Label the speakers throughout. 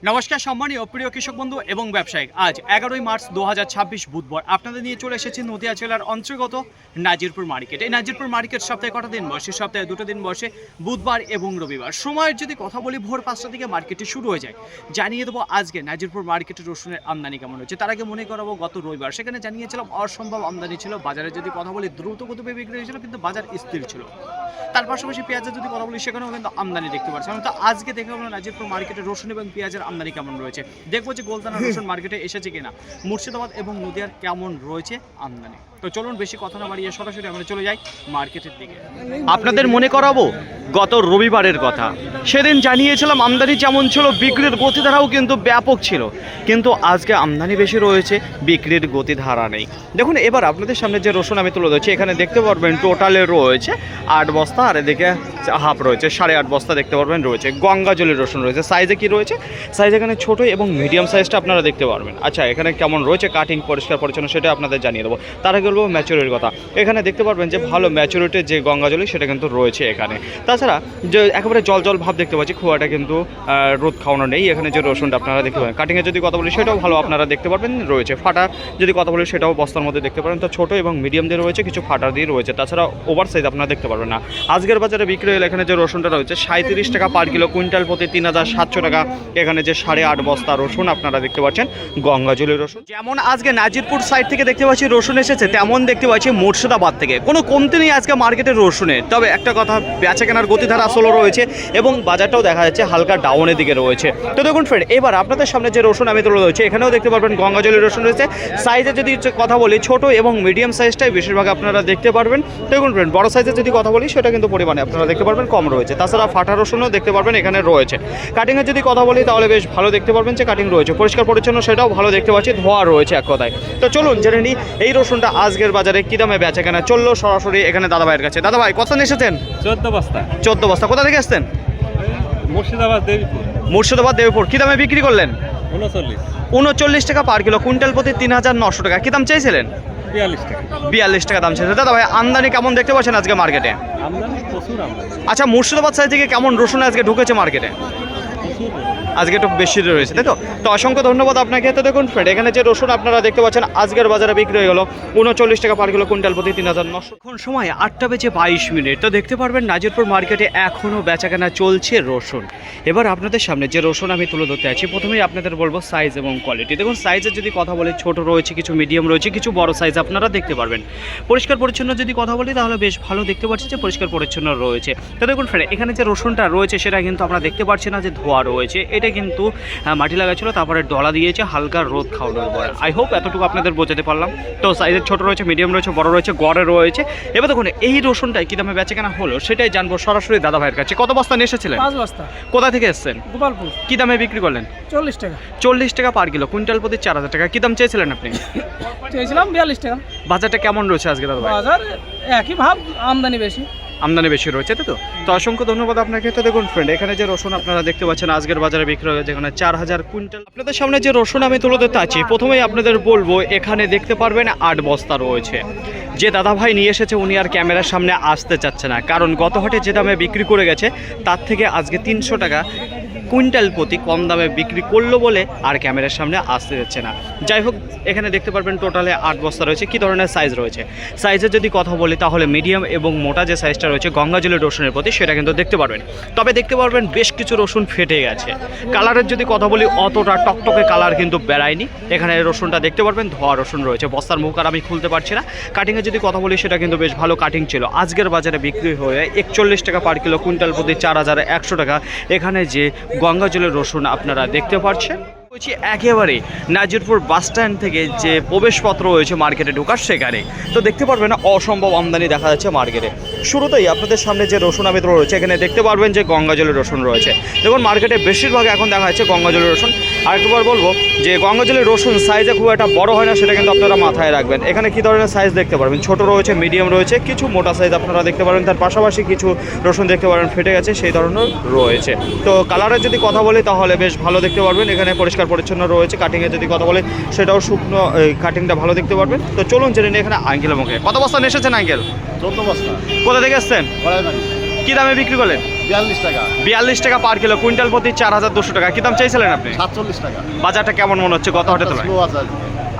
Speaker 1: নমস্কার সম্মানীয় প্রিয় কৃষক বন্ধু এবং ব্যবসায়িক। আজ 11ই মার্চ 2026 বুধবার আপনাদের নিয়ে চলে এসেছি নদিয়া জেলার অন্তর্গত নাজিরপুর মার্কেট। এই নাজিরপুর মার্কেট সপ্তাহে কটা দিন বসে? সপ্তাহে দুটো দিন বসে, বুধবার এবং রবিবার। সময়ের যদি কথা বলি, ভোর 5টা থেকে মার্কেটটি শুরু হয়ে যায়। জানিয়ে দেবো আজকে নাজিরপুর মার্কেটে রসুনের আমদানি কেমন হচ্ছে। তার আগে মনে করাবো গত রবিবার সেখানে জানিয়েছিলাম অসম্ভব আমদানি ছিল। বাজারে যদি কথা বলি দ্রুত গতিতে বিক্রি হয়েছিল, কিন্তু বাজার স্থির ছিল। তার পাশাপাশি পেঁয়াজের যদি কথা বলি সেখানেও কিন্তু আমদানি দেখতে পাচ্ছি। তো আজকে দেখে আমরা নাজিরপুর মার্কেটে রসুন এবং পেঁয়াজের আমদানি কেমন রয়েছে, দেখবো যে গোলদানা রসুন মার্কেটে এসেছে কিনা, মুর্শিদাবাদ এবং নদিয়ার কেমন রয়েছে আমদানি। তো চলুন বেশি কথা না বাড়িয়ে সরাসরি আমরা চলে যাই মার্কেটের দিকে। আপনাদের মনে করাবো গত রবিবারের কথা। সেদিন জানিয়েছিলাম আমদানি যেমন ছিল, বিক্রির গতিধারাও কিন্তু ব্যাপক ছিল। কিন্তু আজকে আমদানি বেশি রয়েছে, বিক্রির গতিধারা নেই। দেখুন এবার আপনাদের সামনে যে রসুন আমি তুলে ধরছি, এখানে দেখতে পারবেন টোটালে রয়েছে 8 বস্তা, আর এদিকে হাফ রয়েছে 8.5 বস্তা দেখতে পারবেন রয়েছে। গঙ্গাজলের রসুন রয়েছে। সাইজে কি রয়েছে? সাইজ এখানে ছোট এবং মিডিয়াম সাইজটা আপনারা দেখতে পারবেন। আচ্ছা, এখানে কেমন রয়েছে কাটিং, পরিষ্কার পরিচ্ছন্ন, সেটা আপনাদের জানিয়ে দেবো। তার আগে বলবো ম্যাচুরিটির কথা। এখানে দেখতে পারবেন যে ভালো ম্যাচুরিটির যে গঙ্গাজলি সেটা কিন্তু রয়েছে এখানে। তাছাড়া যে একেবারে জল জল ভাব দেখতে পাচ্ছি, খুয়াটা কিন্তু রোদ খাওয়ানো নেই। এখানে যে রসুনটা আপনারা দেখতে পাবেন, কাটিংয়ে যদি কথা বলি সেটাও ভালো আপনারা দেখতে পারবেন রয়েছে। ফাটা যদি কথা বলি সেটাও বস্তার মধ্যে দেখতে পারেন। তো ছোটো এবং মিডিয়াম দিয়ে রয়েছে, কিছু ফাটা দিয়ে রয়েছে। তাছাড়া ওভার সাইজ আপনারা দেখতে পারবেন না। আজকের বাজারে বিক্রি হলে এখানে যে রসুনটা রয়েছে 37 টাকা পার কিলো, কুইন্টাল প্রতি 3700 টাকা। এখানে যে 8.5 বস্তা রসুন আপনারা দেখতে পাচ্ছেন গঙ্গাজলের রসুন। যেমন আজকে নাজিরপুর সাইড থেকে দেখতে পাচ্ছি রসুন এসেছে, তেমন দেখতে পাচ্ছি মুর্শিদাবাদ থেকে। কোনো কমতি নেই আজকে মার্কেটের রসুনের। তবে একটা কথা, বেচা কেনার গতিধারা আসলে রয়েছে এবং বাজারটাও দেখা যাচ্ছে হালকা ডাউনের দিকে রয়েছে। তো দেখুন ফ্রেন্ড, এবার আপনাদের সামনে যে রসুন আমি তুলে ধরছি, এখানেও দেখতে পারবেন গঙ্গাজলের রসুন রয়েছে। সাইজে যদি কথা বলি, ছোট এবং মিডিয়াম সাইজটাই বেশিরভাগ আপনারা দেখতে পারবেন। দেখুন ফ্রেন্ড, বড় সাইজের যদি কথা বলি সেটা কিন্তু পরিমাণে আপনারা দেখতে পারবেন কম রয়েছে। তাছাড়া ফাটা রসুনও দেখতে পারবেন এখানে রয়েছে। কাটিংয়ের যদি কথা বলি তাহলে বেশ ভালো দেখতে পারবেন যে কাটিং রয়েছে, পরিষ্কার পরিচ্ছন্ন, সেটাও ভালো দেখতে পাচ্ছি, ধোয়া রয়েছে এক কথায়। তো চলুন জেনে নিই এই রসুনটা আজকের বাজারে কী দামে বেচা কেনা চললো সরাসরি এখানে দাদা ভাইয়ের কাছে। দাদা ভাই, কত নিয়ে এসেছেন?
Speaker 2: 14 বস্তা।
Speaker 1: 14 বস্তা। কোথা থেকে এসছেন?
Speaker 2: মুর্শিদাবাদ দেবীপুর।
Speaker 1: মুর্শিদাবাদ দেবীপুর। কী দামে বিক্রি করলেন?
Speaker 2: 39
Speaker 1: টাকা পার কিলো, কুইন্টাল প্রতি 3900 টাকা। কী দাম চাইছিলেন?
Speaker 2: 42 টাকা।
Speaker 1: 42 টাকা দাম চাইছে। দাদা ভাই, আমদানি কেমন দেখতে পাচ্ছেন আজকে মার্কেটে?
Speaker 2: আমদানি প্রচুর আমদানি।
Speaker 1: আচ্ছা, মুর্শিদাবাদ সাইড থেকে কেমন রসুন আজকে ঢুকেছে মার্কেটে? আজকে একটু বেশি রয়েছে, তাই তো? তো অসংখ্য ধন্যবাদ আপনাকে। তো দেখুন ফ্রেন্ড, এখানে যে রসুন আপনারা দেখতে পাচ্ছেন আজকের বাজারে বিক্রি হয়ে গেল 39 টাকা পার কিলো, কুইন্টাল প্রতি 3900। এখন সময় 8টা বেজে 22 মিনিট। তো দেখতে পারবেন নাজিরপুর মার্কেটে এখনও বেচাকেনা চলছে রসুন। এবার আপনাদের সামনে যে রসুন আমি তুলে ধরতে আছি, প্রথমেই আপনাদের বলবো সাইজ এবং কোয়ালিটি। দেখুন সাইজের যদি কথা বলি, ছোট রয়েছে, কিছু মিডিয়াম রয়েছে, কিছু বড় সাইজ আপনারা দেখতে পারবেন। পরিষ্কার পরিচ্ছন্ন যদি কথা বলি তাহলে বেশ ভালো দেখতে পাচ্ছি যে পরিষ্কার পরিচ্ছন্ন রয়েছে। তো দেখুন ফ্রেন্ড, এখানে যে রসুনটা রয়েছে সেটা কিন্তু আমরা দেখতে পাচ্ছি না যে ধোয়া রয়েছে। এটা কিন্তু মাটি লাগাচ্ছিল, তারপরে ডলা দিয়েছে হালকা রোদ খাওয়ানোর পরে। আই হোপ এতটুকু আপনাদের বোঝাতে পারলাম। তো সাইজের ছোট রয়েছে, মিডিয়াম রয়েছে, বড় রয়েছে, গড়ে রয়েছে। এবার দেখুন এই রসুনটাই কী দামে বেচা কেনা হলো সেটাই জানবো সরাসরি দাদা ভাইয়ের কাছে। কত বস্তা নিয়ে এসেছিলেন?
Speaker 3: 5 বস্তা।
Speaker 1: কোথা থেকে এসেছেন?
Speaker 3: গোপালপুর।
Speaker 1: কী দামে বিক্রি করলেন?
Speaker 3: 40 টাকা।
Speaker 1: 40 টাকা পার কিলো, কুইন্টাল প্রতি 4000 টাকা। কী দাম চেয়েছিলেন আপনি?
Speaker 3: চেয়েছিলাম 42 টাকা।
Speaker 1: বাজারটা কেমন রয়েছে আজকে দাদা ভাই?
Speaker 3: বাজার একই ভাব, আমদানি বেশি।
Speaker 1: আমদানি বেশি রয়েছে, তাই তো? তো অসংখ্য ধন্যবাদ আপনাকে। তো দেখুন ফ্রেন্ড, এখানে যে রসুন আপনারা দেখতে পাচ্ছেন আজকের বাজারে বিক্রি হয়েছে যেখানে 4000 কুইন্টাল। আপনাদের সামনে যে রসুন আমি তুলে ধরতে আছি, প্রথমেই আপনাদের বলবো এখানে দেখতে পারবেন 8 বস্তা রয়েছে। যে দাদা ভাই নিয়ে এসেছে উনি আর ক্যামেরার সামনে আসতে চাচ্ছে না, কারণ গত হাটে যে দামে বিক্রি করে গেছে তার থেকে আজকে 300 টাকা কুইন্টাল প্রতি কম দামে বিক্রি করলো বলে আর ক্যামেরার সামনে আসতে যাচ্ছে না। যাই হোক, এখানে দেখতে পারবেন টোটালে 8 বস্তা রয়েছে। কী ধরনের সাইজ রয়েছে? সাইজের যদি কথা বলি তাহলে মিডিয়াম এবং মোটা যে সাইজটা রয়েছে গঙ্গাজলের রসুনের প্রতি সেটা কিন্তু দেখতে পারবেন। তবে দেখতে পারবেন বেশ কিছু রসুন ফেটে গেছে। কালারের যদি কথা বলি অতটা টকটকে কালার কিন্তু বেড়ায়নি। এখানে রসুনটা দেখতে পারবেন ধোয়া রসুন রয়েছে। বস্তার মুখ আর আমি খুলতে পারছি না। কাটিংয়ে যদি কথা বলি সেটা কিন্তু বেশ ভালো কাটিং ছিল। আজকের বাজারে বিক্রি হয়ে 41 টাকা পার কিলো, কুইন্টাল প্রতি 4100 টাকা। এখানে যে গঙ্গাজলের রসুন আপনারা দেখতে পাচ্ছেন বলছি একেবারে নাজিরপুর বাস স্ট্যান্ড থেকে যে প্রবেশপত্র রয়েছে মার্কেটে ঢোকার সেখানে। তো দেখতে পারবেন অসম্ভব আমদানি দেখা যাচ্ছে মার্কেটে। শুরুতেই আপনাদের সামনে যে রসুন আমি রয়েছে এখানে দেখতে পারবেন যে গঙ্গাজলের রসুন রয়েছে। দেখুন মার্কেটে বেশিরভাগ এখন দেখা যাচ্ছে গঙ্গাজলের রসুন। আরেকবার বলবো যে গঙ্গাজলের রসুন সাইজে খুব একটা বড় হয় না, সেটা কিন্তু আপনারা মাথায় রাখবেন। এখানে কী ধরনের সাইজ দেখতে পারবেন? ছোট রয়েছে, মিডিয়াম রয়েছে, কিছু মোটা সাইজ আপনারা দেখতে পারবেন। তার পাশাপাশি কিছু রসুন দেখতে পারেন ফেটে গেছে, সেই ধরনের রয়েছে। তো কালারের যদি কথা বলি তাহলে বেশ ভালো দেখতে পারবেন। এখানে পরিষ্কার পরিচ্ছন্ন রয়েছে। কাটিংয়ে যদি কথা বলি সেটাও শুকনো, কাটিংটা ভালো দেখতে পারবেন। তো চলুন জেনে নিই এখানে আঙ্কেলের মুখে। কত বস্তা নিয়ে এসেছেন আঙ্কেল?
Speaker 2: 14 বস্তা।
Speaker 1: কোথা থেকে এসছেন?
Speaker 2: বড়াইবাড়ি।
Speaker 1: কী দামে বিক্রি করলেন?
Speaker 4: 42 টাকা
Speaker 1: 42 টাকা পার কিলো, কুইন্টাল প্রতি 4200 টাকা। কি দাম চাইছিলেন আপনি?
Speaker 4: 47 টাকা।
Speaker 1: বাজারটা কেমন মনে হচ্ছে গত হাটের তুলনায়?
Speaker 4: স্লো আছে আজকে।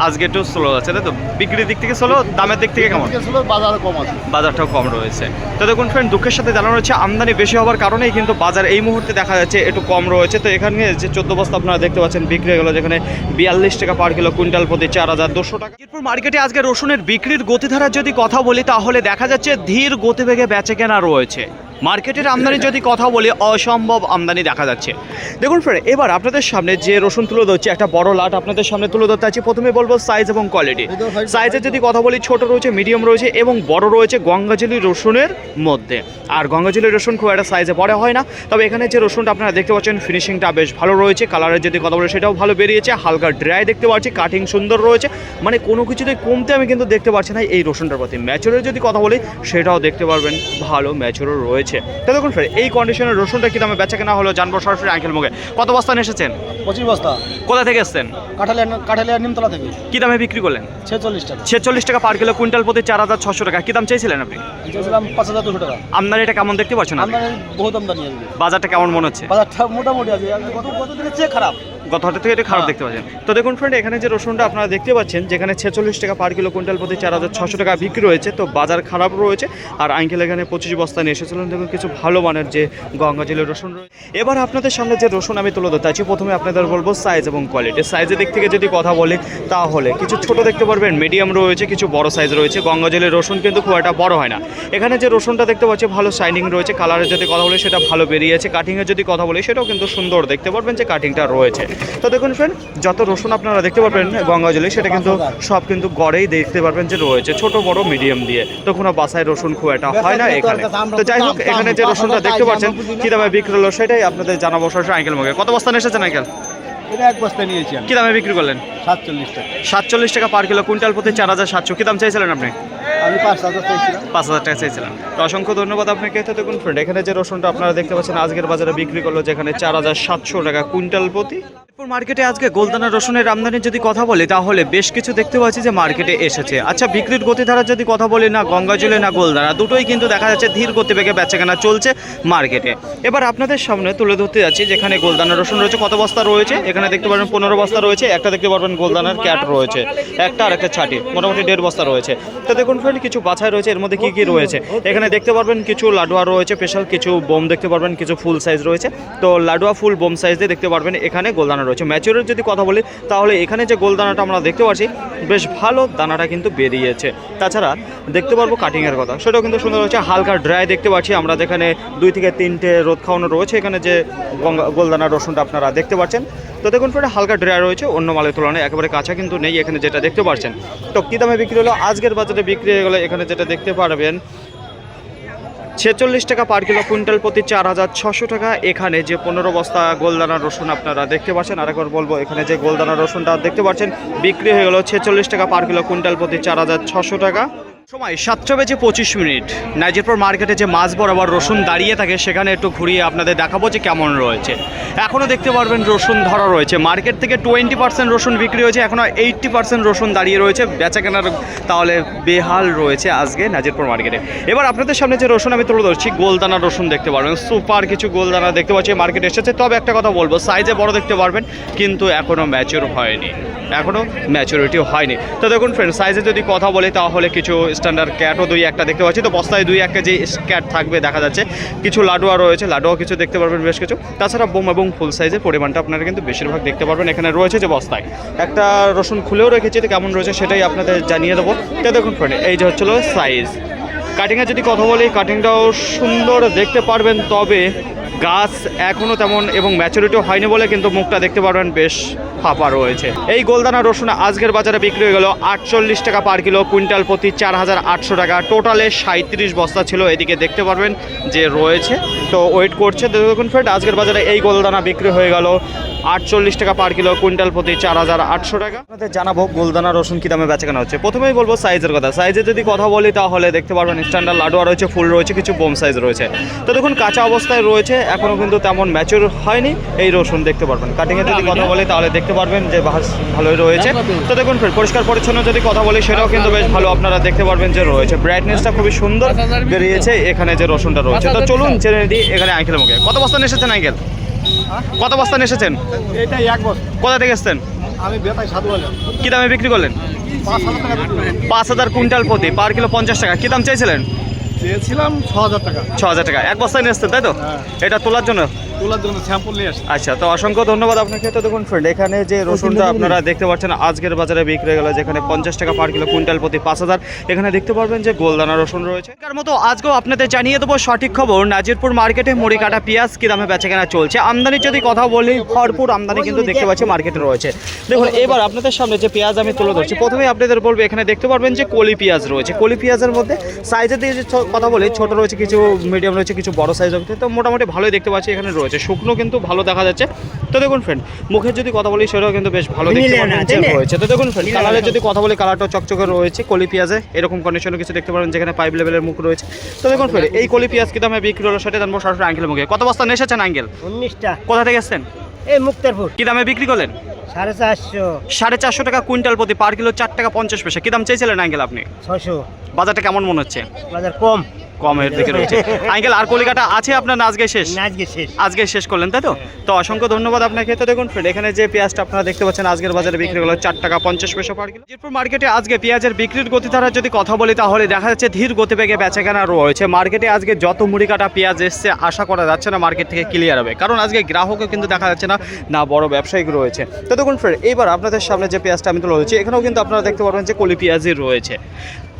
Speaker 1: আজকে একটু স্লো আছে, তাই তো? বিক্রির দিক থেকে স্লো, দামের দিক থেকে কেমন?
Speaker 4: আজকে স্লো, বাজার কম আছে।
Speaker 1: বাজারটাও কম রয়েছে। তো দেখুন ফ্রেন্ড, দুঃখের সাথে জানানো হচ্ছে আমদানি বেশি হওয়ার কারণেই কিন্তু বাজার এই মুহূর্তে দেখা যাচ্ছে একটু কম রয়েছে। তো এখানে যে 14 বস্তা আপনারা দেখতে পাচ্ছেন বিক্রি হয়ে গেল, যেখানে 42 টাকা পার কিলো, কুইন্টাল প্রতি 4200 টাকা। এরপর মার্কেটে আজকে রসুনের বিক্রির গতিধারার যদি কথা বলি তাহলে দেখা যাচ্ছে ধীর গতিবেগে বেচে কেনা রয়েছে। মার্কেটের আমদানি যদি কথা বলি অসম্ভব আমদানি দেখা যাচ্ছে। দেখুন ফ্রেন্ড, এবার আপনাদের সামনে যে রসুন তুলে ধরছে একটা বড় লাট আপনাদের সামনে তুলে ধরতে আছি। প্রথমে বলবো সাইজ এবং কোয়ালিটি। সাইজের যদি কথা বলি ছোট রয়েছে, মিডিয়াম রয়েছে এবং বড় রয়েছে গঙ্গাজলি রসুনের মধ্যে। আর গঙ্গাজলি রসুন খুব একটা সাইজে বড় হয় না, তবে এখানে যে রসুনটা আপনারা দেখতে পাচ্ছেন ফিনিশিংটা বেশ ভালো রয়েছে। কালারের যদি কথা বলি সেটাও ভালো বেরিয়েছে, হালকা ড্রাই দেখতে পাচ্ছি, কাটিং সুন্দর রয়েছে, মানে কোনো কিছুতে কমতে আমি কিন্তু দেখতে পাচ্ছি না এই রসুনটার প্রতি। ম্যাচুরের যদি কথা বলি সেটাও দেখতে পারবেন ভালো ম্যাচুরও রয়েছে। তো দেখুন ফ্রেন্ড, এই কন্ডিশনের রসুনটা কি দামে বেচা কেনা হলো জানবো সরাসরি আঙ্কেল মুখে। কত বস্তা নিয়ে এসেছেন?
Speaker 4: 25 বস্তা।
Speaker 1: কোথা থেকে এসেছেন?
Speaker 4: কাঠালিয়া নিমতলা থেকে।
Speaker 1: কি দামে বিক্রি করলেন?
Speaker 4: 46 টাকা।
Speaker 1: 46 টাকা পার কিলো, কুইন্টাল প্রতি 4600 টাকা। কি দাম চাইছিলেন আপনি?
Speaker 4: চেয়েছিলাম 5200 টাকা।
Speaker 1: আমদানিটা কেমন দেখতে পাচ্ছেন আপনি?
Speaker 4: আমদানি বহুত আমদানি আছে।
Speaker 1: বাজারটা কেমন মনে হচ্ছে?
Speaker 4: বাজারটা মোটামুটি আছে, গত দিনের চেয়ে খারাপ।
Speaker 1: গত হাটের থেকে এটা খারাপ দেখতে পাচ্ছেন। তো দেখুন ফ্রেন্ড, এখানে যে রসুনটা আপনারা দেখতে পাচ্ছেন যেখানে 46 টাকা পার কিলো, কুইন্টাল প্রতি 4600 টাকা বিক্রি হয়েছে। তো বাজার খারাপ রয়েছে। আর আঙ্কেল এখানে 25 বস্তা নিয়ে এসেছিলেন। দেখুন কিছু ভালো মানের যে গঙ্গাজলের রসুন রয়েছে। এবার আপনাদের সামনে যে রসুন আমি তুলে ধরতে আছি, প্রথমে আপনাদের বলবো সাইজ এবং কোয়ালিটি। সাইজের দিক থেকে যদি কথা বলি তাহলে কিছু ছোট দেখতে পারবেন, মিডিয়াম রয়েছে, কিছু বড় সাইজ রয়েছে। গঙ্গাজলের রসুন কিন্তু খুব একটা বড় হয় না। এখানে যে রসুনটা দেখতে পাচ্ছি ভালো শাইনিং রয়েছে, কালারের যদি কথা বলি সেটা ভালো বেরিয়েছে, কাটিংয়ের যদি কথা বলি সেটাও কিন্তু সুন্দর দেখতে পারবেন যে কাটিংটা রয়েছে। তো দেখুন ফ্রেন্ড, যত রসুন আপনারা দেখতে পারবেন গঙ্গাজলে সেটা কিন্তু সব কিন্তু গড়েই দেখতে পারবেন যে রয়েছে, ছোট বড় মিডিয়াম দিয়ে। তো কোনো বাসায় রসুন খুব একটা হয় না এখানে। তো যাই হোক, এখানে যে রসুনটা দেখতে পাচ্ছেন কী দামে বিক্রি হলো সেটাই আপনাদের জানাবো সরাসরি আঙ্কেল মুখে। কত বস্তা নিয়ে এসেছেন আঙ্কেল?
Speaker 4: এটা এক বস্তা নিয়েছি আমি।
Speaker 1: কী দামে বিক্রি করলেন?
Speaker 4: 47 টাকা।
Speaker 1: 47 টাকা পার কিলো, কুইন্টাল প্রতি 4700। কী দাম চাইছিলেন আপনি?
Speaker 4: আমি 5000 চাইছিলাম।
Speaker 1: 5000 টাকা চাইছিলাম। তো অসংখ্য ধন্যবাদ আপনাকে। তো দেখুন ফ্রেন্ড, এখানে যে রসুনটা আপনারা দেখতে পাচ্ছেন আজকের বাজারে বিক্রি করলো যেখানে 4700 টাকা কুইন্টাল প্রতি। মার্কেটে আজকে গোলদানা রসুনের আমদানির যদি কথা বলি তাহলে বেশ কিছু দেখতে পাচ্ছি যে মার্কেটে এসেছে। আচ্ছা, বিক্রির গতিধারার যদি কথা বলি, না গঙ্গাজলে না গোলদানা দুটোই কিন্তু দেখা যাচ্ছে ধীর গতিবেগে বেচাকেনা চলছে মার্কেটে। এবার আপনাদের সামনে তুলে ধরতে যাচ্ছি যেখানে গোলদানা রসুন রয়েছে। কত বস্তা রয়েছে? এখানে দেখতে পারবেন 15 বস্তা রয়েছে। একটা দেখতে পারবেন গোলদানার ক্যাট রয়েছে, একটা আর একটা ছাটি, মোটামুটি 1.5 বস্তা রয়েছে। তো দেখুন ফ্রেন্ড, কিছু বাছাই রয়েছে। এর মধ্যে কি কি রয়েছে এখানে দেখতে পারবেন, কিছু লাডুয়া রয়েছে স্পেশাল, কিছু বোম দেখতে পারবেন, কিছু ফুল সাইজ রয়েছে। তো লাডুয়া ফুল বোম সাইজ দিয়ে দেখতে পারবেন এখানে গোলদানা রয়েছে। ম্যাচুরের যদি কথা বলি তাহলে এখানে যে গোলদানাটা আমরা দেখতে পাচ্ছি বেশ ভালো দানাটা কিন্তু বেরিয়েছে। তাছাড়া দেখতে পারবো কাটিংয়ের কথা, সেটাও কিন্তু সুন্দর হচ্ছে, হালকা ড্রাই দেখতে পাচ্ছি আমরা। যেখানে 2 থেকে 3টে রোদ খাওয়ানো রয়েছে এখানে যে গোলদানা রসুনটা আপনারা দেখতে পাচ্ছেন। তো দেখুন ফ্রেন্ড, হালকা ড্রাই রয়েছে, অন্য মালের তুলনায় একেবারে কাঁচা কিন্তু নেই এখানে যেটা দেখতে পাচ্ছেন। তো কী দামে বিক্রি হলো আজকের বাজারে বিক্রি হয়ে গেলো এখানে যেটা দেখতে পারবেন 46 টাকা পার কিলো, কুইন্টাল প্রতি 4600 টাকা। এখানে যে 15 বস্তা গোলদানা রসুন আপনারা দেখতে পাচ্ছেন, আরেকবার বলবো এখানে যে গোলদানা রসুনটা দেখতে পাচ্ছেন বিক্রি হয়ে গেল 46 টাকা পার কিলো, কুইন্টাল প্রতি 4600 টাকা। সময় 7:25। নাজিরপুর মার্কেটে যে মাছ বরাবর রসুন দাঁড়িয়ে থাকে সেখানে একটু ঘুরিয়ে আপনাদের দেখাবো যে কেমন রয়েছে। এখনও দেখতে পারবেন রসুন ধরা রয়েছে। মার্কেট থেকে 20% রসুন বিক্রি হয়েছে, এখনও 80% রসুন দাঁড়িয়ে রয়েছে। বেচা কেনার তাহলে বেহাল রয়েছে আজকে নাজিরপুর মার্কেটে। এবার আপনাদের সামনে যে রসুন আমি তুলে ধরছি গোলদানা রসুন দেখতে পারবেন, সুপার কিছু গোলদানা দেখতে পাচ্ছি মার্কেটে এসেছে। তবে একটা কথা বলবো, সাইজে বড় দেখতে পারবেন কিন্তু এখনও ম্যাচিওর হয়নি, এখনও ম্যাচুরিটি হয়নি। তো দেখুন ফ্রেন্ড, সাইজে যদি কথা বলি তাহলে কিছু স্ট্যান্ডার্ড ক্যাটও 2-1টা দেখতে পাচ্ছি। তো বস্তায় 2-1 কেজি ক্যাট থাকবে দেখা যাচ্ছে। কিছু লাডুয়া রয়েছে, লাডুয়া কিছু দেখতে পারবেন বেশ কিছু। তাছাড়া বোম এবং ফুল সাইজের পরিমাণটা আপনারা কিন্তু বেশিরভাগ দেখতে পারবেন এখানে রয়েছে। যে বস্তায় একটা রসুন খুলেও রেখেছি, তো কেমন রয়েছে সেটাই আপনাদের জানিয়ে দেবো। তো দেখুন ফ্রেন্ড, এই যে হচ্ছিল সাইজ। কাটিংয়ের যদি কথা বলি কাটিংটাও সুন্দর দেখতে পারবেন, তবে গাছ এখনও তেমন এবং ম্যাচুরিটিও হয়নি বলে কিন্তু মুখটা দেখতে পারবেন বেশ ফাঁপা রয়েছে। এই গোলদানা রসুন আজকের বাজারে বিক্রি হয়ে গেল 48 টাকা পার কিলো, কুইন্টাল প্রতি 4800 টাকা। টোটালে 37 বস্তা ছিল, এদিকে দেখতে পারবেন যে রয়েছে। তো ওয়েট করছে। দেখুন ফ্রেন্ড, আজকের বাজারে এই গোলদানা বিক্রি হয়ে গেল 48 টাকা পার কিলো, কুইন্টাল প্রতি 4800 টাকা। আপনাদের জানাবো গোলদানা রসুন কী দামে বেচাকেনা হচ্ছে। প্রথমেই বলবো সাইজের কথা। সাইজে যদি কথা বলি তাহলে দেখতে পারবেন স্ট্যান্ডার্ড লাডুয়া রয়েছে, ফুল রয়েছে, কিছু বোম সাইজ রয়েছে। তো দেখুন কাঁচা অবস্থায় রয়েছে, এখনও কিন্তু তেমন ম্যাচুর হয়নি এই রসুন দেখতে পারবেন। কাটিংয়ে যদি কথা বলি তাহলে দেখতে পারবেন যে ভালোই রয়েছে। তো দেখুন ফ্রেন্ড, পরিষ্কার পরিচ্ছন্ন যদি কথা বলি সেটাও কিন্তু বেশ ভালো আপনারা দেখতে পারবেন যে রয়েছে। ব্রাইটনেসটা খুবই সুন্দর বেরিয়েছে এখানে যে রসুনটা রয়েছে। তো চলুন জেনে দিই এখানে আঙ্কেলের মুখে। কত বস্তা নিয়ে এসেছেন আঙ্কেল? কত বস্তা নিয়ে এসেছেন?
Speaker 4: এটাই এক বস্তা।
Speaker 1: কোথা থেকে এসেছেন?
Speaker 4: আমি বেতাই সাধু বললাম
Speaker 1: কী দামে বিক্রি করলেন?
Speaker 4: 5,000 টাকা বিক্রি করলাম।
Speaker 1: 5,000 কুইন্টাল প্রতি, পার কিলো 50 টাকা। কী দাম চাইছিলেন?
Speaker 4: চেয়েছিলাম 6,000 টাকা।
Speaker 1: 6,000 টাকা। এক বস্তায় নিয়ে এসছেন তাই তো?
Speaker 4: হ্যাঁ।
Speaker 1: এটা তোলার জন্য?
Speaker 4: তোলার জন্য স্যাম্পল নিয়ে আসছি।
Speaker 1: আচ্ছা, তো অসংখ্য ধন্যবাদ আপনাকে। তো দেখুন ফ্রেন্ড, এখানে যে রসুনটা আপনারা দেখতে পাচ্ছেন আজকের বাজারে বিক্রি হয়ে গেল, যেখানে 50 টাকা পার কিলো, কুইন্টাল প্রতি 5,000। এখানে দেখতে পারবেন যে গোলদানা রসুন রয়েছে। তার মতো আজকেও আপনাদের জানিয়ে দেবো সঠিক খবর। নাজিরপুর মার্কেটে মুড়ি কাটা পেঁয়াজ কী দামে বেচাকেনা চলছে। আমদানির যদি কথা বলি, ভরপুর আমদানি কিন্তু দেখতে পাচ্ছি মার্কেটে রয়েছে। দেখুন এবার আপনাদের সামনে যে পেঁয়াজ আমি তুলে ধরছি, প্রথমেই আপনাদের বলবো এখানে দেখতে পারবেন যে কলি পেঁয়াজ রয়েছে। কলি পেঁয়াজের মধ্যে সাইজের দিয়ে যে কথা বলি, ছোট রয়েছে, কিছু মিডিয়াম রয়েছে, কিছু বড় সাইজ রয়েছে। তো মোটামুটি ভালোই দেখতে পাচ্ছি এখানে রয়েছে। শুকনো কিন্তু ভালো দেখা যাচ্ছে। তো দেখুন ফ্রেন্ড, মুখের যদি কথা বলি সেটাও কিন্তু বেশ ভালো দেখতে পাচ্ছেন যে রয়েছে। তো দেখুন ফ্রেন্ড, কালারের যদি কথা বলি, কালারটাও চকচকে রয়েছে। কলি পেঁয়াজে এরকম কন্ডিশনে কিছু দেখতে পারেন যেখানে পাইপ লেভেলের মুখ রয়েছে। তো দেখুন ফ্রেন্ড, এই কলি পেঁয়াজ কি দামে বিক্রি হলো সেটা জানবো সরাসরি আঙ্কেলের মুখে। কত বস্তা নিয়ে এসেছেন আঙ্কেল?
Speaker 5: 19টা।
Speaker 1: কোথা থেকে এসেছেন?
Speaker 5: এই মুক্তারপুর।
Speaker 1: কি দামে বিক্রি করলেন?
Speaker 5: 450।
Speaker 1: 450 টাকা কুইন্টাল প্রতি, পার কিলো 4 টাকা 50 পয়সা। কি দাম চাইছিলেন আঙ্কেল আপনি?
Speaker 5: 600।
Speaker 1: বাজারটা কেমন মনে হচ্ছে?
Speaker 5: বাজার কম।
Speaker 1: কমের দিকে রয়েছে আঙ্কেল। আর কলিকাটা আছে আপনার না আজকে শেষ?
Speaker 5: না, আজকে শেষ।
Speaker 1: আজকে শেষ করলেন তাই তো? তো অসংখ্য ধন্যবাদ আপনাকে। তো দেখুন ফ্রেন্ড, এখানে যে পেঁয়াজটা আপনারা দেখতে পাচ্ছেন আজকের বাজারে বিক্রি হলো 4 টাকা 50 পয়সা পার কিলো। নাজিরপুর মার্কেটে আজকে পেঁয়াজের বিক্রির গতিধারা যদি কথা বলি তাহলে দেখা যাচ্ছে ধীর গতিবেগে বেচাকেনা রয়েছে। মার্কেটে আজকে যত মুড়ি কাটা পেঁয়াজ এসছে আশা করা যাচ্ছে না মার্কেট থেকে ক্লিয়ার হবে, কারণ আজকে গ্রাহকও কিন্তু দেখা যাচ্ছে না, না বড় ব্যবসায়িক রয়েছে। তো দেখুন ফ্রেন্ড, এইবার আপনাদের সামনে যে পেঁয়াজটা আমি তুলে ধরছি এখানেও কিন্তু আপনারা দেখতে পারবেন যে কলি পেঁয়াজই রয়েছে।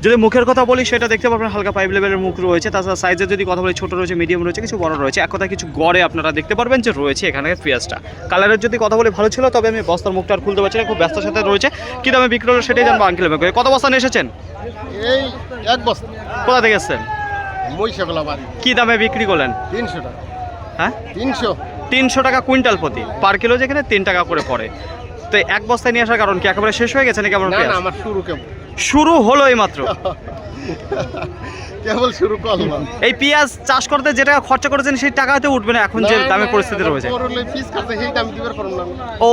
Speaker 1: যদি মুখের কথা বলি সেটা দেখতে পাবেন হালকা পাইপ লেভেলের মুখ রয়েছে। তাছাড়া সাইজের যদি কথা বলি ছোট রয়েছে, মিডিয়াম রয়েছে, কিছু বড় রয়েছে। এক কথা কিছু গড়ে আপনারা দেখতে পারবেন যে রয়েছে এখানে পেঁয়াজটা। কালারের যদি কথা বলি ভালো ছিল, তবে আমি বস্তার মুখটা আর খুলতে পারছি না, খুব ব্যস্তার সাথে রয়েছে। কী দামে বিক্রি হলো সেটাই জানবো আঙ্কেল। কত বস্তা নিয়ে এসেছেন?
Speaker 4: এই এক বস্তা।
Speaker 1: কোথা থেকে এসেছেন?
Speaker 4: মহিষাগলা বাড়ি।
Speaker 1: কী দামে বিক্রি করলেন?
Speaker 4: 300 টাকা।
Speaker 1: হ্যাঁ,
Speaker 4: 300।
Speaker 1: 300 টাকা কুইন্টাল প্রতি, পার কিলো যেখানে 3 টাকা করে পড়ে। তো এক বস্তায় নিয়ে আসার কারণ কি একেবারে শেষ হয়ে গেছে নাকি?
Speaker 4: না না, আমার শুরু কেবল।
Speaker 1: শুরু হলো এই মাত্র।
Speaker 4: কেবল শুরু করলাম।
Speaker 1: এই পেঁয়াজ চাষ করতে যে টাকা খরচা করেছেন সেই টাকাতে উঠবে না এখন যে দামের পরিস্থিতি রয়েছে।
Speaker 4: পিস কাটতে সেই দাম দিবার পারলাম না।
Speaker 1: ও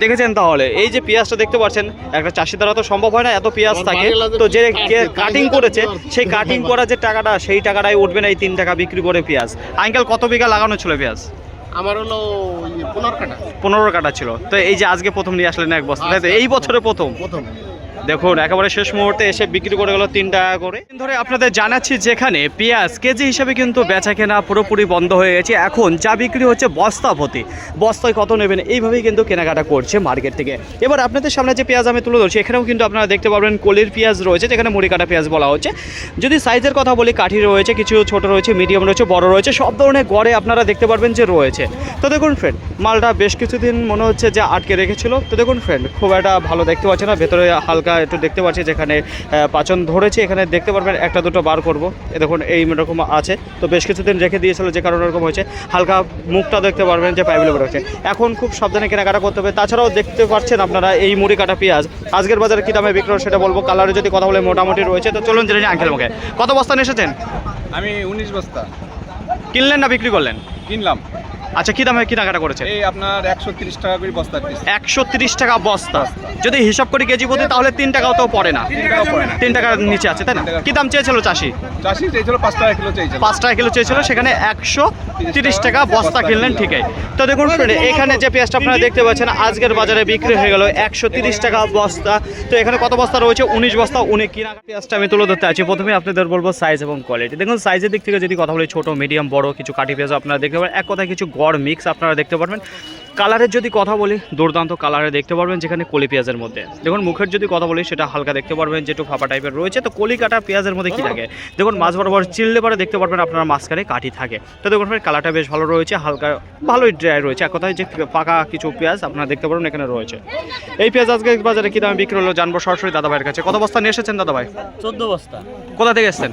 Speaker 1: দেখেছেন তাহলে, এই যে পেঁয়াজটা দেখতে পাচ্ছেন একটা চাষি দ্বারা তো সম্ভব হয় না এত পেঁয়াজ থাকে। তো যে কাটিং করেছে সেই কাটিং করা যে টাকাটা সেই টাকাটাই উঠবে না এই 3 টাকা বিক্রি করে পেঁয়াজ। আঙ্কেল কত বিঘা লাগানো ছিল পেঁয়াজ?
Speaker 4: আমার হলো 15 কাটা।
Speaker 1: 15 কাটা ছিল। তো এই যে আজকে প্রথম নিয়ে আসলেন এক বস্তা, তাই তো? এই বছরে প্রথম। দেখুন একেবারে শেষ মুহূর্তে এসে বিক্রি করে গেল 3 টাকা করে। ধরে আপনাদের জানাচ্ছি যেখানে পেঁয়াজ কেজি হিসাবে কিন্তু বেচা কেনা পুরোপুরি বন্ধ হয়ে গেছে। এখন যা বিক্রি হচ্ছে বস্তা প্রতি, বস্তায় কত নেবেন এইভাবেই কিন্তু কেনাকাটা করছে মার্কেট থেকে। এবার আপনাদের সামনে যে পেঁয়াজ আমি তুলে ধরছি এখানেও কিন্তু আপনারা দেখতে পাবেন কলির পেঁয়াজ রয়েছে, যেখানে মুড়ি কাটা পেঁয়াজ বলা হচ্ছে। যদি সাইজের কথা বলি, কাঠি রয়েছে, কিছু ছোট রয়েছে, মিডিয়াম রয়েছে, বড় রয়েছে, সব ধরনের গড়ে আপনারা দেখতে পারবেন যে রয়েছে। তো দেখুন ফ্রেন্ড, মালটা বেশ কিছুদিন মনে হচ্ছে যে আটকে রেখেছিল। তো দেখুন ফ্রেন্ড, খুব একটা ভালো দেখতে পাচ্ছে না, ভেতরে হালকা একটু দেখতে পাচ্ছি যেখানে পাচন ধরেছে। এখানে দেখতে পারবেন একটা দুটো বার করব, এ দেখুন এইরকম আছে। তো বেশ কিছুদিন রেখে দিয়েছিল যে কারণে এরকম হয়েছে। হালকা মুখটা দেখতে পারবেন যে পাইপ লেভেল রয়েছে। এখন খুব সাবধানে কেনাকাটা করতে হবে। তাছাড়াও দেখতে পাচ্ছেন আপনারা এই মুড়ি কাটা পেঁয়াজ আজকের বাজারে কী দামে বিক্রি সেটা বলবো। কালারে যদি কথা বলে মোটামুটি রয়েছে। তো চলুন জেনে নিই আঙ্কেল মুখে। কত বস্তা নিয়ে এসেছেন?
Speaker 2: আমি 19 বস্তা
Speaker 1: কিনলেন না বিক্রি করলেন?
Speaker 2: কিনলাম।
Speaker 1: আচ্ছা, কী দামে কেনাকাটা করেছেন?
Speaker 2: এই আপনার 130 টাকা করে বস্তা পিস।
Speaker 1: 130 টাকা বস্তা। যদি হিসাব করি কেজি প্রতি তাহলে 3 টাকাও তো পড়ে না।
Speaker 2: 3 টাকা পড়ে না।
Speaker 1: 3 টাকার নিচে আছে তাই না? কী দাম চেয়েছিল চাষি?
Speaker 2: চাষি চেয়েছিল 5 টাকা কিলো চেয়েছিল।
Speaker 1: 5 টাকা কিলো চেয়েছিল, সেখানে 130 টাকা বস্তা কিনলেন। ঠিকই। তো দেখুন ফ্রেন্ড, এখানে যে পেঁয়াজটা আপনারা দেখতে পাচ্ছেন আজকের বাজারে বিক্রি হয়ে গেল 130 টাকা বস্তা। তো এখানে কত বস্তা রয়েছে? 19 বস্তা। কিনা পেঁয়াজটা আমি তুলে ধরতে আছি। প্রথমে আপনাদের বলবো সাইজ এবং কোয়ালিটি। দেখুন সাইজের দিক থেকে যদি কথা বলি, ছোট, মিডিয়াম, বড়, কিছু কাঠি পেঁয়াজ আপনারা দেখতে পাবেন। এক কথায় কিছু গড় মিক্স আপনারা দেখতে পারবেন। কালারের যদি কথা বলি, দুর্দান্ত কালারে দেখতে পারবেন যেখানে কলি পেঁয়াজের মধ্যে। দেখুন মুখের যদি কথা বলি সেটা হালকা দেখতে পারবেন যে একটু ফাঁপা টাইপের রয়েছে। তো কলি কাটা পেঁয়াজের মধ্যে কী থাকে দেখুন, মাছ বরাবর চিল্লে পরে দেখতে পারবেন আপনারা মাঝখানে কাঠি থাকে। তো দেখুন কালারটা বেশ ভালো রয়েছে, হালকা ভালোই ড্রাই রয়েছে। এক কথায় যে পাকা কিছু পেঁয়াজ আপনারা দেখতে পারবেন এখানে রয়েছে। এই পেঁয়াজ আজকে বাজারে কী দামে বিক্রি হলো জানবো সরাসরি দাদা ভাইয়ের কাছে। কত বস্তা নিয়ে এসেছেন দাদা ভাই?
Speaker 5: 14 বস্তা।
Speaker 1: কোথা থেকে এসেছেন?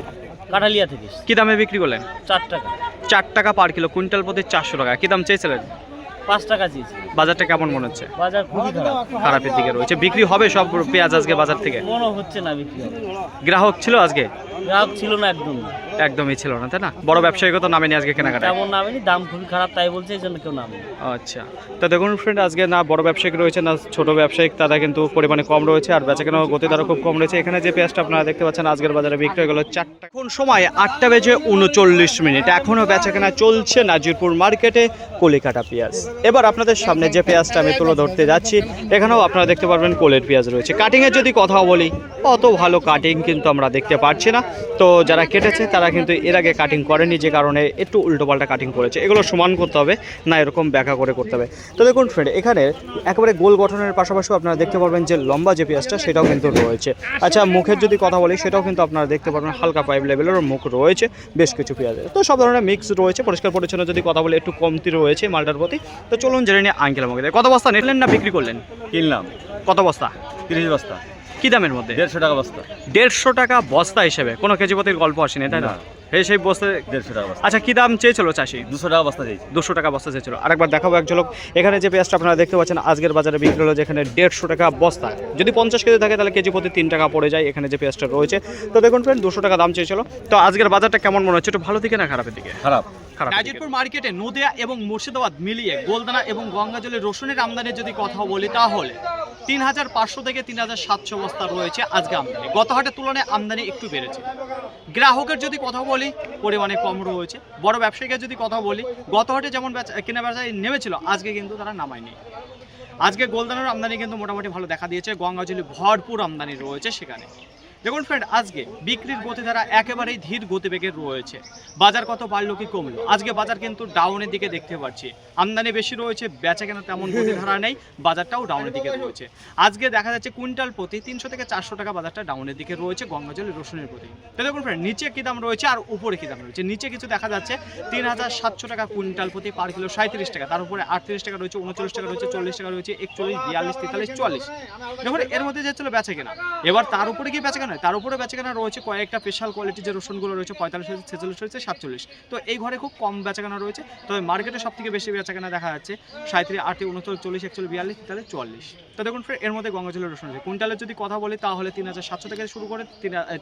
Speaker 5: কাটালিয়া থেকে।
Speaker 1: কী দামে বিক্রি করলেন?
Speaker 5: 4 টাকা।
Speaker 1: 4 টাকা পার কিলো, কুইন্টাল প্রতি 400 টাকা। কী দাম চেয়েছিলেন?
Speaker 5: 5 টাকা চেয়েছি।
Speaker 1: বাজারটা কেমন মনে হচ্ছে?
Speaker 5: বাজার খুবই খারাপ।
Speaker 1: খারাপের দিকে রয়েছে। বিক্রি হবে সব পেঁয়াজ আজকে বাজার থেকে?
Speaker 5: মনে হচ্ছে না বিক্রি হবে।
Speaker 1: গ্রাহক ছিল আজকে?
Speaker 5: গ্রাহক ছিল না একদম।
Speaker 1: একদমই ছিল না, তাই না? বড় ব্যবসায়ীকে তো নামেনি আজকে কেনাকাটা।
Speaker 5: তেমন নামেনি, দাম খুবই খারাপ তাই বলছে, এই জন্য কেউ নামেনি।
Speaker 1: আচ্ছা, তো দেখুন ফ্রেন্ড, আজকে না বড় ব্যবসায়িক রয়েছে না ছোট ব্যবসায়িক, তারা কিন্তু পরিমাণে কম রয়েছে আর বেচাকেনার গতি তারা খুব কম রয়েছে। এখানে যে পেঁয়াজটা আপনারা দেখতে পাচ্ছেন আজকের বাজারে বিক্রি হয়ে গেল 4টা। এখন সময় 8টা বেজে 39 মিনিট, এখনও বেচাকেনা চলছে নাজিরপুর মার্কেটে কলিকাটা পেঁয়াজ। এবার আপনাদের সামনে যে পেঁয়াজটা আমি তুলে ধরতে যাচ্ছি, এখানেও আপনারা দেখতে পারবেন কোলের পেঁয়াজ রয়েছে। কাটিংয়ের যদি কথা বলি, অত ভালো কাটিং কিন্তু আমরা দেখতে পাচ্ছি না। তো যারা কেটেছে তারা কিন্তু এর আগে কাটিং করেনি, যে কারণে একটু উল্টোপাল্টা কাটিং করেছে। এগুলো সমান করতে হবে না, এরকম ব্যাখ্যা করে করতে হবে। তো দেখুন ফ্রেন্ড, এখানে একেবারে গোল গঠনের পাশাপাশি আপনারা দেখতে পারবেন যে লম্বা যে পেঁয়াজটা সেটাও কিন্তু রয়েছে। আচ্ছা, মুখের যদি কথা বলি, সেটাও কিন্তু আপনারা দেখতে পারবেন হালকা পাইপ লেভেলের মুখ রয়েছে বেশ কিছু পেঁয়াজের। তো সব ধরনের মিক্স রয়েছে। পরিষ্কার পরিচ্ছন্ন যদি কথা বলি, একটু কমতি রয়েছে মালটার প্রতি। তো চলুন জেনে নিয়ে আঙ্কেল আমাকে কত বস্তা নিলেন না বিক্রি করলেন?
Speaker 6: কিনলাম
Speaker 1: কত বস্তা?
Speaker 6: 30 বস্তা,
Speaker 1: কি দামের মধ্যে?
Speaker 6: 150 টাকা বস্তা।
Speaker 1: 150 টাকা বস্তা হিসেবে, কোনো কেজিপতির গল্প আসেনি, তাই না?
Speaker 6: না।
Speaker 1: সেই বস্তা
Speaker 6: 150 টাকা বস্তা।
Speaker 1: আচ্ছা, কি দাম চেয়েছিল চাষি?
Speaker 6: 200 টাকা বস্তা দিয়েছি।
Speaker 1: 200 টাকা বস্তা চেয়েছিল। আরেকবার দেখাবো এক ঝলক। এখানে যে পেঁয়াজটা আপনারা দেখতে পাচ্ছেন আজকের বাজারে বিক্রি হলো, যেখানে 150 টাকা বস্তা। যদি 50 কেজি থাকে তাহলে কেজি প্রতি 3 টাকা পড়ে যায় এখানে যে পেঁয়াজটা রয়েছে। তো দেখুন ফ্রেন্ড, 200 টাকা দাম চেয়েছিল। তো আজকের বাজারটা কেমন মনে হচ্ছে? একটু ভালো দিকে না খারাপের দিকে?
Speaker 6: খারাপ।
Speaker 1: নাজিরপুর মার্কেটে নদিয়া এবং মুর্শিদাবাদ মিলিয়ে গোলদানা এবং গঙ্গাজলের রসুনের আমদানির যদি কথা বলি, তাহলে 3500 থেকে 3700 বস্তা রয়েছে আজকে আমদানি। গত হাটের তুলনায় আমদানি একটু বেড়েছে। গ্রাহকের যদি কথা বলি, পরিমাণে কম রয়েছে। বড় ব্যবসায়ীকে যদি কথা বলি, গত হাটে যেমন কেনা বেচায় নেমেছিল, আজকে কিন্তু তারা নামায়নি। আজকে গোলদানার আমদানি কিন্তু মোটামুটি ভালো দেখা দিয়েছে। গঙ্গাজলে ভরপুর আমদানি রয়েছে সেখানে। দেখুন ফ্রেন্ড, আজকে বিক্রির গতিধারা একেবারেই ধীর গতিবেগের রয়েছে। বাজার কত বাড়লো কি কমলো? আজকে বাজার কিন্তু ডাউনের দিকে দেখতে পাচ্ছি। আমদানি বেশি রয়েছে, বেচা কেনা তেমন গতিধারা নেই, বাজারটাও ডাউনের দিকে রয়েছে। আজকে দেখা যাচ্ছে কুইন্টাল প্রতি 300 থেকে 400 টাকা বাজারটা ডাউনের দিকে রয়েছে গঙ্গাজলের রসুনের প্রতি। তো দেখুন ফ্রেন্ড, নিচে কী দাম রয়েছে আর উপরে কী দাম রয়েছে। নিচে কিছু দেখা যাচ্ছে 3700 টাকা কুইন্টাল প্রতি, পার কিলো 37 টাকা, তার উপরে 38 টাকা রয়েছে, 39 টাকা রয়েছে, 40 টাকা রয়েছে, 41, 42, 43, 44। দেখুন এর মধ্যে যে ছিল বেচা কেনা। এবার তার উপরে কি বেচা কেনা? তার উপরে বেচাকেনা রয়েছে কয়েকটা স্পেশাল কোয়ালিটির যে রসুনগুলো রয়েছে, 45 হয়েছে, 46 হয়েছে, 47। তো এই ঘরে খুব কম বেচাকেনা রয়েছে। তবে মার্কেটে সব থেকে বেশি বেচাকেনা দেখা যাচ্ছে 37, 38, 39, 40, 41, 42, 43, 44। তো দেখুন এর মধ্যে গঙ্গাজলের রসুন আছে। কুইন্টালের যদি কথা বলি, তাহলে 3700 থেকে শুরু করে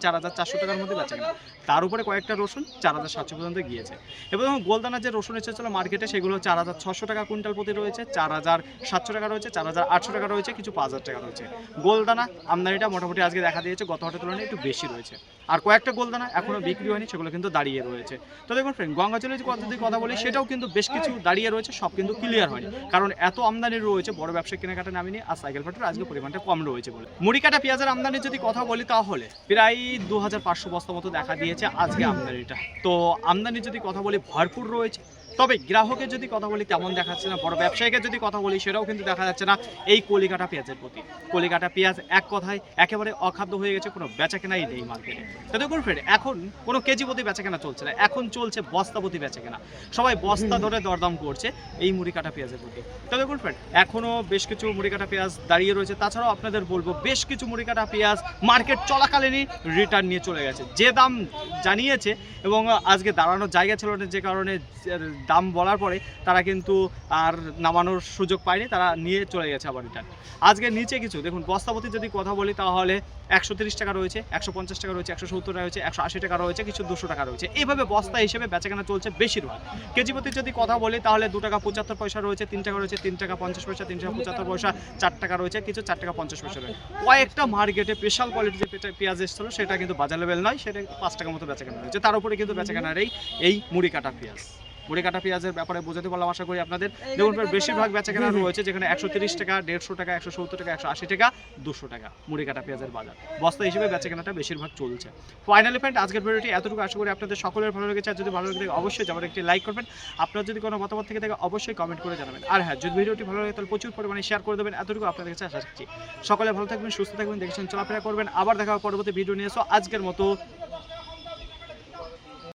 Speaker 1: 4400 টাকার মধ্যে বেচাকেনা। তার উপরে কয়েকটা রসুন 4700 পর্যন্ত গিয়েছে। এবং গোলদানার যে রসুন এসেছিল মার্কেটে, সেগুলো 4600 টাকা কুইন্টাল প্রতি রয়েছে, 4700 টাকা রয়েছে, 4800 টাকা রয়েছে, কিছু 5000 টাকা রয়েছে। গোলদানা আমদানিটা মোটামুটি আজকে দেখা দিয়েছে গত হাটের তুলনায় একটু বেশি রয়েছে। আর কয়েকটা গোলদানা এখনো বিক্রি হয়নি, সেগুলো কিন্তু দাঁড়িয়ে রয়েছে। তো দেখুন ফ্রেন্ড, গঙ্গাজলের যদি কথা বলি, সেটাও কিন্তু বেশ কিছু দাঁড়িয়ে রয়েছে, সব কিন্তু ক্লিয়ার হয়নি, কারণ এত আমদানি রয়েছে। বড় ব্যবসায়ী কেনাকাটা নামিনি, আর সাইকেল ফাটার আজকে পরিমাণটা কম রয়েছে বলে। মুড়িকাটা পেঁয়াজের আমদানির যদি কথা বলি, তাহলে প্রায় 2500 বস্তা মতো দেখা দিয়েছে আজকে আমদানিটা। তো আমদানি যদি কথা বলি, ভরপুর রয়েছে। তবে গ্রাহকের যদি কথা বলি, তেমন দেখাচ্ছে না। বড় ব্যবসায়ীকে যদি কথা বলি, সেটাও কিন্তু দেখা যাচ্ছে না এই কলিকাটা পেঁয়াজের প্রতি। কলিকাটা পেঁয়াজ এক কথায় একেবারে অখাদ্য হয়ে গেছে, কোনো বেচা কেনাই নেই মার্কেটে। তো দেখুন ফ্রেন্ড, এখন কোনো কেজি প্রতি বেচা কেনা চলছে না, এখন চলছে বস্তা প্রতি বেচা কেনা। সবাই বস্তা ধরে দরদাম করছে এই মুড়িকাটা পেঁয়াজের প্রতি। তো দেখুন ফ্রেন্ড, এখনও বেশ কিছু মুড়িকাটা পেঁয়াজ দাঁড়িয়ে রয়েছে। তাছাড়াও আপনাদের বলবো, বেশ কিছু মুড়িকাটা পেঁয়াজ মার্কেট চলাকালীনই রিটার্ন নিয়ে চলে গেছে। যে দাম জানিয়েছে এবং আজকে দাঁড়ানোর জায়গা ছিল না, যে কারণে দাম বলার পরে তারা কিন্তু আর নামানোর সুযোগ পায়নি, তারা নিয়ে চলে গেছে আবার রিটার্ন। আজকে নিচে কিছু দেখুন, বস্তাপতি যদি কথা বলি, তাহলে 130 টাকা রয়েছে, 150 টাকা রয়েছে, 170 টাকা রয়েছে, 180 টাকা রয়েছে, কিছু 200 টাকা রয়েছে। এইভাবে বস্তা হিসেবে বেচাকেনা চলছে বেশিরভাগ। কেজিপতি যদি কথা বলি, তাহলে 2 টাকা 75 পয়সা রয়েছে, 3 টাকা রয়েছে, 3 টাকা 50 পয়সা, 3 টাকা 75 পয়সা, 4 টাকা রয়েছে, কিছু 4 টাকা 50 পয়সা রয়েছে। কয়েকটা মার্কেটে স্পেশাল কোয়ালিটি যে পেঁয়াজ এসেছিল, সেটা কিন্তু বাজার লেভেল নয়, সেটা 5 টাকার মতো বেচাকেনা রয়েছে। তার উপরে কিন্তু বেচাকেনার এই মুড়ি কাটা পেঁয়াজ। মুড়ি কাটা পেঁয়াজের ব্যাপারে বোঝাতে পারলাম আশা করি আপনাদের। দেখুন বেশিরভাগ বেচাকেনা রয়েছে, যেখানে 130 টাকা, 150 টাকা, 170 টাকা, 180 টাকা, 200 টাকা মুড়ি কাটা পেঁয়াজের বাজার। বস্তা হিসেবে বেচাকেনাটা বেশিরভাগ চলছে। ফাইনালি ফ্রেন্ড, আজকের ভিডিওটি এতটুকু। আশা করি আপনাদের সকলের ভালো লেগেছে। আর যদি ভালো লেগে থাকে, অবশ্যই যাবার একটি লাইক করবেন। আপনার যদি কোনো মতামত থেকে থাকে, অবশ্যই কমেন্ট করে জানাবেন। আর হ্যাঁ, যদি ভিডিওটি ভালো লাগে, তাহলে প্রচুর পরিমাণে শেয়ার করে দেবেন। এতটুকু আপনাদের কাছে আশা রাখছি। সকলে ভালো থাকবেন, সুস্থ থাকবেন, দেখেছেন চলাফেরা করবেন। আবার দেখা হবে পরবর্তী ভিডিও নিয়ে। আজকের মতো